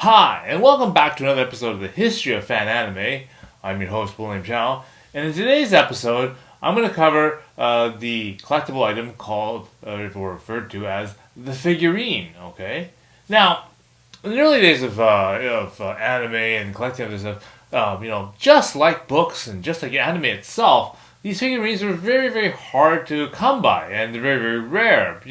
Hi, and welcome back to another episode of the History of Fan Anime. I'm your host, William Chow, and in today's episode, I'm going to cover the collectible item called, or referred to as, the figurine. Okay, now in the early days of anime and collecting this stuff, just like books and just like anime itself, these figurines were very, very hard to come by, and they're very, very rare.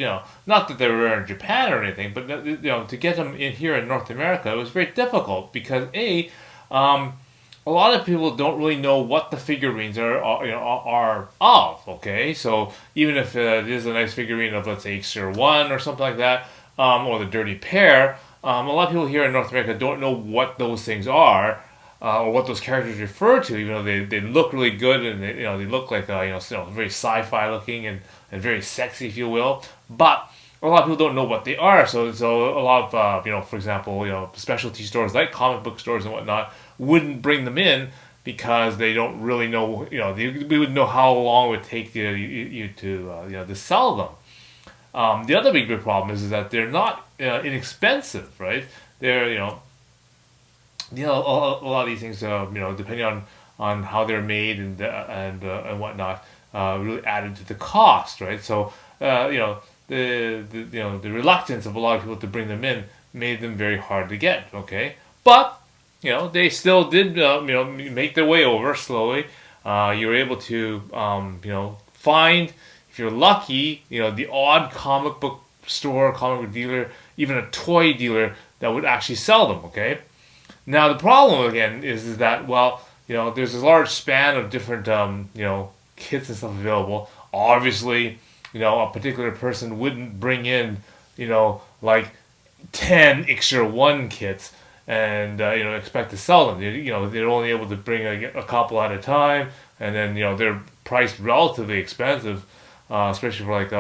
Not that they're rare in Japan or anything, but to get them in here in North America, it was very difficult because a lot of people don't really know what the figurines are of. Okay, so even if it is a nice figurine of, let's say, Xer One or something like that, or the Dirty Pair, a lot of people here in North America don't know what those things are. Or what those characters refer to, even though they look really good and they look like very sci-fi looking and very sexy, if you will. But a lot of people don't know what they are. So a lot of for example, specialty stores like comic book stores and whatnot wouldn't bring them in because they don't really know. We wouldn't know how long it would take you to sell them. The other big problem is that they're not inexpensive, right? They're a lot of these things, depending on how they're made and whatnot, really added to the cost, right? So, the reluctance of a lot of people to bring them in made them very hard to get. Okay, but they still did, make their way over slowly. You were able to, find, if you're lucky, the odd comic book store, comic book dealer, even a toy dealer that would actually sell them. Okay. Now the problem again is that there's a large span of different kits and stuff available. Obviously, a particular person wouldn't bring in like 10 Xer One kits and expect to sell them. They're only able to bring a couple at a time, and then they're priced relatively expensive, especially for like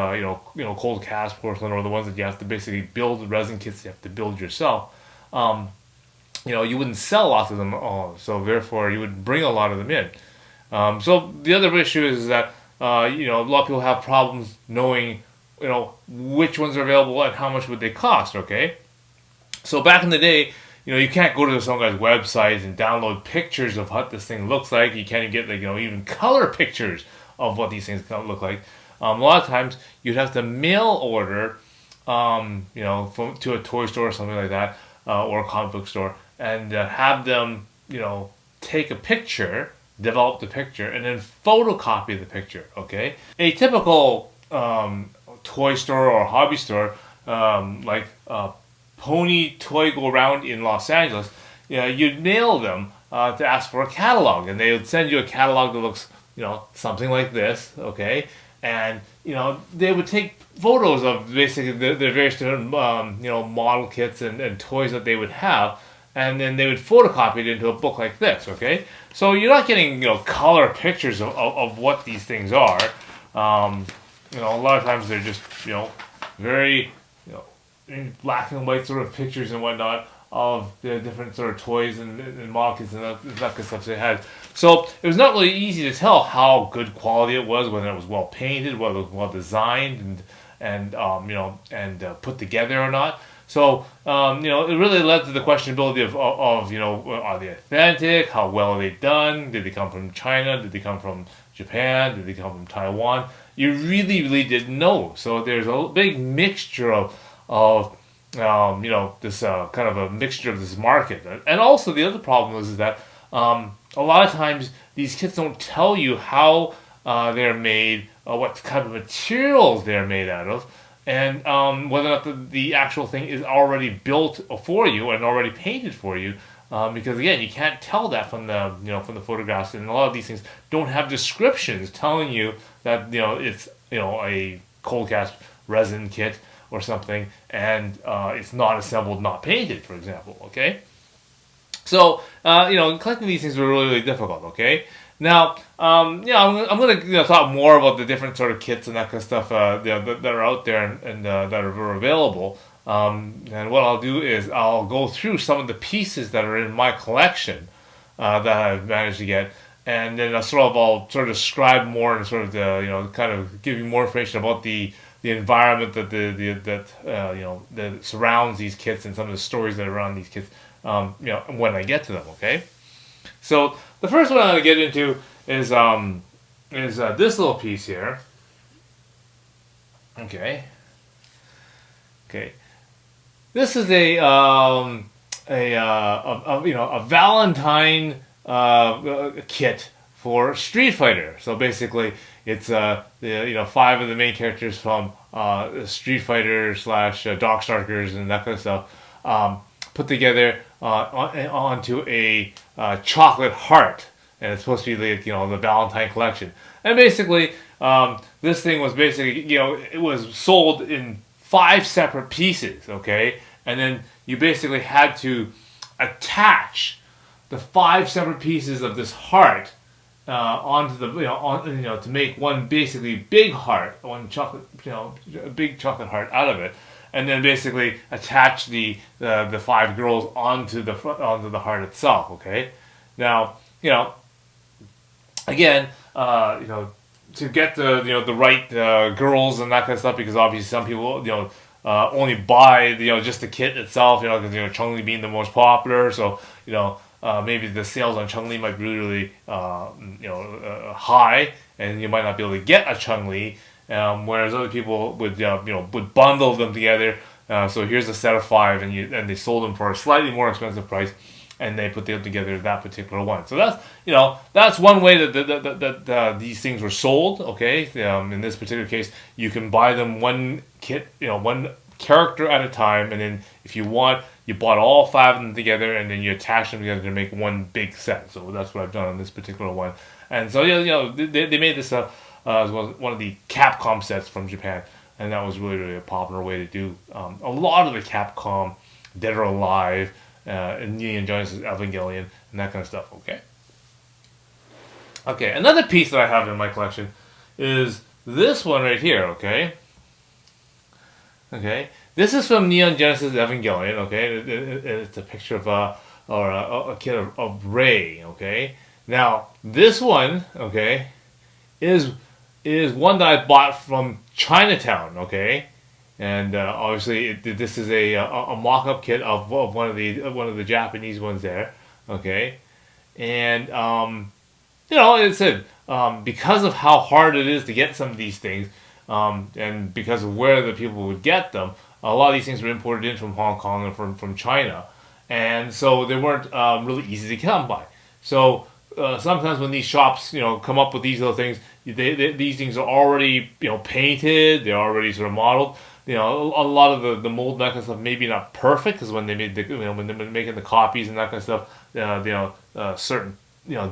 cold cast porcelain or the ones that you have to basically build, resin kits you have to build yourself. You wouldn't sell lots of them all, so therefore you would bring a lot of them in. So the other issue is that a lot of people have problems knowing which ones are available and how much would they cost. Okay, so back in the day, you can't go to some guy's website and download pictures of what this thing looks like. You can't even get even color pictures of what these things look like. A lot of times you'd have to mail order, to a toy store or something like that, or a comic book store, and have them, take a picture, develop the picture, and then photocopy the picture. Okay, a typical toy store or hobby store, like Pony Toy Go Round in Los Angeles, you'd mail them to ask for a catalog, and they would send you a catalog that looks, something like this. Okay, and they would take photos of basically the various different model kits and toys that they would have, and then they would photocopy it into a book like this. Okay, so you're not getting color pictures of what these things are. A lot of times they're just very black and white sort of pictures and whatnot of the different sort of toys and model kits and that kind of stuff they had. So it was not really easy to tell how good quality it was, whether it was well painted, whether it was well designed and put together or not. So it really led to the questionability of are they authentic? How well are they done? Did they come from China? Did they come from Japan? Did they come from Taiwan? You really, really didn't know. So there's a big mixture of this kind of a mixture of this market. And also the other problem is that a lot of times these kits don't tell you how they're made, what kind of materials they're made out of, and whether or not the actual thing is already built for you and already painted for you. Because again, you can't tell that from the photographs, and a lot of these things don't have descriptions telling you that it's a cold cast resin kit or something, and it's not assembled, not painted, for example. Okay, so collecting these things were really, really difficult. Okay, now I'm going to talk more about the different sort of kits and that kind of stuff that are out there and that are available. And what I'll do is I'll go through some of the pieces that are in my collection that I've managed to get, and then I'll sort of describe more and sort of kind of give you more information about the the environment that surrounds these kits and some of the stories that are around these kits. When I get to them, okay. So the first one I'm gonna get into is this little piece here. Okay. Okay. This is a Valentine kit for Street Fighter. So basically, it's five of the main characters from Street Fighter slash Darkstalkers and that kind of stuff put together onto a chocolate heart, and it's supposed to be the Valentine collection. And basically, this thing was basically it was sold in 5 separate pieces, okay, and then you basically had to attach the 5 separate pieces of this heart onto the to make one basically big heart, one chocolate a big chocolate heart out of it, and then basically attach the 5 girls onto the heart itself. Okay, now again to get the right girls and that kind of stuff, because obviously some people only buy just the kit itself, because Chun-Li being the most popular, so maybe the sales on Chun-Li might be really high, and you might not be able to get a Chun-Li, whereas other people would bundle them together. So here's a set of 5, and they sold them for a slightly more expensive price, and they put them together that particular one. So that's one way that these things were sold. Okay, in this particular case, you can buy them one kit, one character at a time, and then if you want, you bought all 5 of them together, and then you attach them together to make one big set. So that's what I've done on this particular one. And so they made this as one of the Capcom sets from Japan, and that was really a popular way to do a lot of the Capcom Dead or Alive, and Neon Genesis Evangelion, and that kind of stuff. Okay, another piece that I have in my collection is this one right here. Okay, this is from Neon Genesis Evangelion. Okay, it's a picture of a kid of Rei. Okay, now this one, okay, is one that I bought from Chinatown. Okay, and obviously this is a mock-up kit of one of the Japanese ones there. Okay, and it said because of how hard it is to get some of these things, and because of where the people would get them, a lot of these things were imported in from Hong Kong and from China, and so they weren't really easy to come by. So sometimes when these shops come up with these little things, these things are already painted, they're already sort of modeled. A lot of the mold and that kind of stuff maybe not perfect, because when they made when they were making the copies and that kind of stuff, certain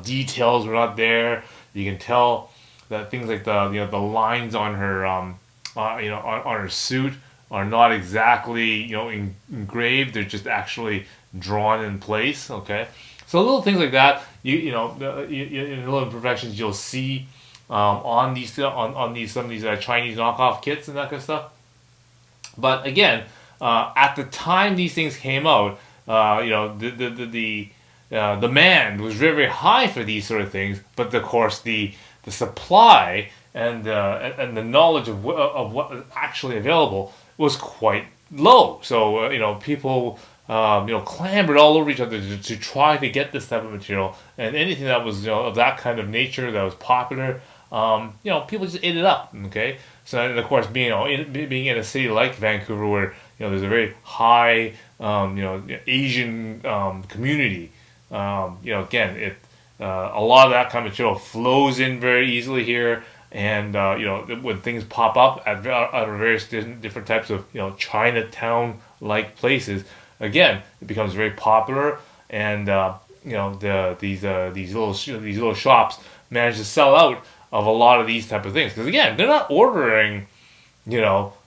details were not there. You can tell that things like the lines on her on her suit are not exactly engraved. They're just actually drawn in place. Okay, so little things like that. Little imperfections you'll see on some of these Chinese knockoff kits and that kind of stuff. But again, at the time these things came out, the demand was very, very high for these sort of things. But of course, the supply and the knowledge of what was actually available was quite low. So people clambered all over each other to try to get this type of material, and anything that was of that kind of nature that was popular, people just ate it up. Okay. So, and of course, being in a city like Vancouver, where there's a very high Asian community, again, a lot of that kind of material flows in very easily here, and when things pop up at various different types of Chinatown like places, again, it becomes very popular, and these little shops manage to sell out of a lot of these type of things, because again, they're not ordering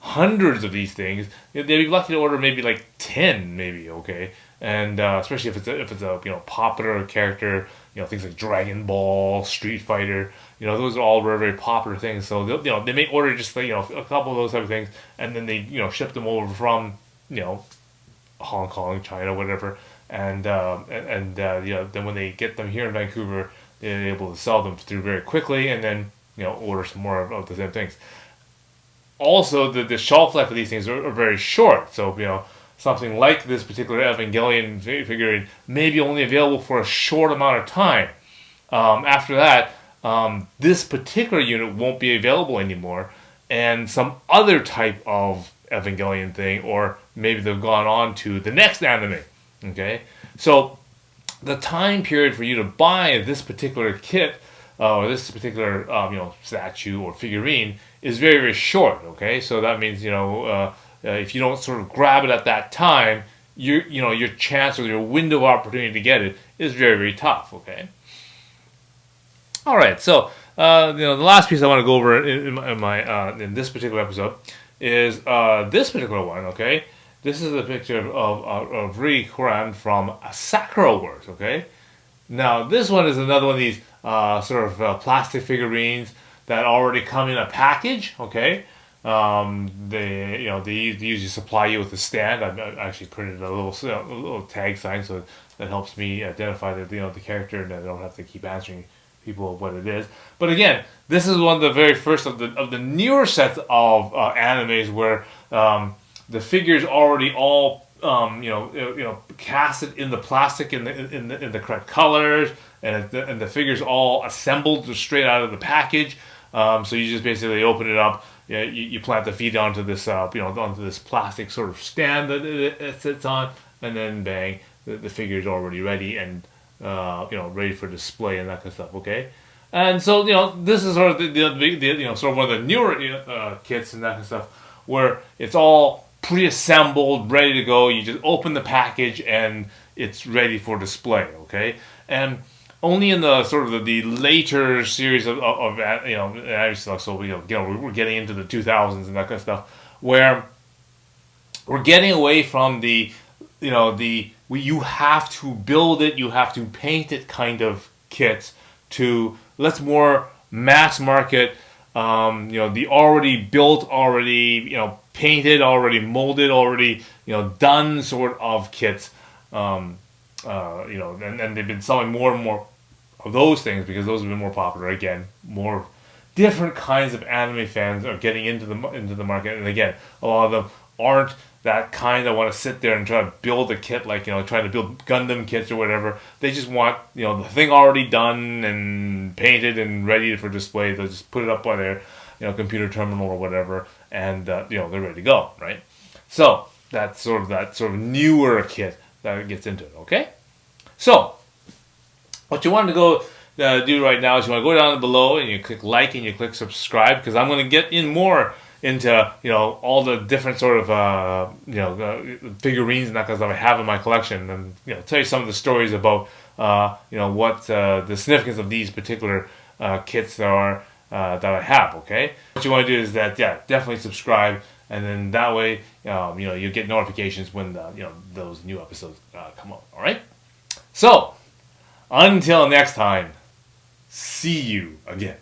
hundreds of these things. They'd be lucky to order maybe like 10, maybe. Okay, and especially if it's a popular character, things like Dragon Ball, Street Fighter, those are all very, very popular things. So they may order just a couple of those type of things, and then they ship them over from Hong Kong, China, whatever, and then when they get them here in Vancouver, they're able to sell them through very quickly, and then order some more of the same things. also the shelf life of these things are very short. So something like this particular Evangelion figurine may be only available for a short amount of time. After that, this particular unit won't be available anymore, and some other type of Evangelion thing, or maybe they've gone on to the next anime. Okay, so the time period for you to buy this particular kit or this particular statue or figurine is very, very short. Okay, so that means if you don't sort of grab it at that time, your chance or your window of opportunity to get it is very, very tough. Okay. All right, so the last piece I want to go over in this particular episode is this particular one. Okay, this is a picture of Rikuran from Sakura Wars. Okay, now this one is another one of these plastic figurines that already come in a package. Okay, they usually supply you with a stand. I've actually printed a little tag sign so that helps me identify the character, and I don't have to keep answering people what it is. But again, this is one of the very first of the newer sets of animes where the figures already all casted in the plastic in the correct colors, and the figures all assembled straight out of the package. So you just basically open it up. You plant the feet onto this onto this plastic sort of stand that it sits on, and then bang, the figure is already ready and ready for display and that kind of stuff. Okay, and so this is sort of the sort of one of the newer kits and that kind of stuff where it's all pre-assembled, ready to go. You just open the package and it's ready for display. Okay, and only in the sort of the later series of anime stuff. So we're getting into the 2000s and that kind of stuff where we're getting away from the you have to build it, you have to paint it kind of kits to let's more mass market, the already built, already painted, already molded, already done sort of kits, and they've been selling more and more of those things because those have been more popular. Again, more different kinds of anime fans are getting into the market, and again, a lot of them aren't that kind that want to sit there and try to build a kit like trying to build Gundam kits or whatever. They just want the thing already done and painted and ready for display. They'll just put it up on their computer terminal or whatever, and they're ready to go, right? So that's sort of newer kit that gets into it. Okay, so what you want to go do right now is you want to go down below and you click like and you click subscribe, because I'm going to get in more into all the different sort of figurines and that kind of stuff I have in my collection, and tell you some of the stories about what the significance of these particular kits that I have. Okay, what you want to do is that definitely subscribe, and then that way you get notifications when those new episodes come out. All right, so until next time, see you again.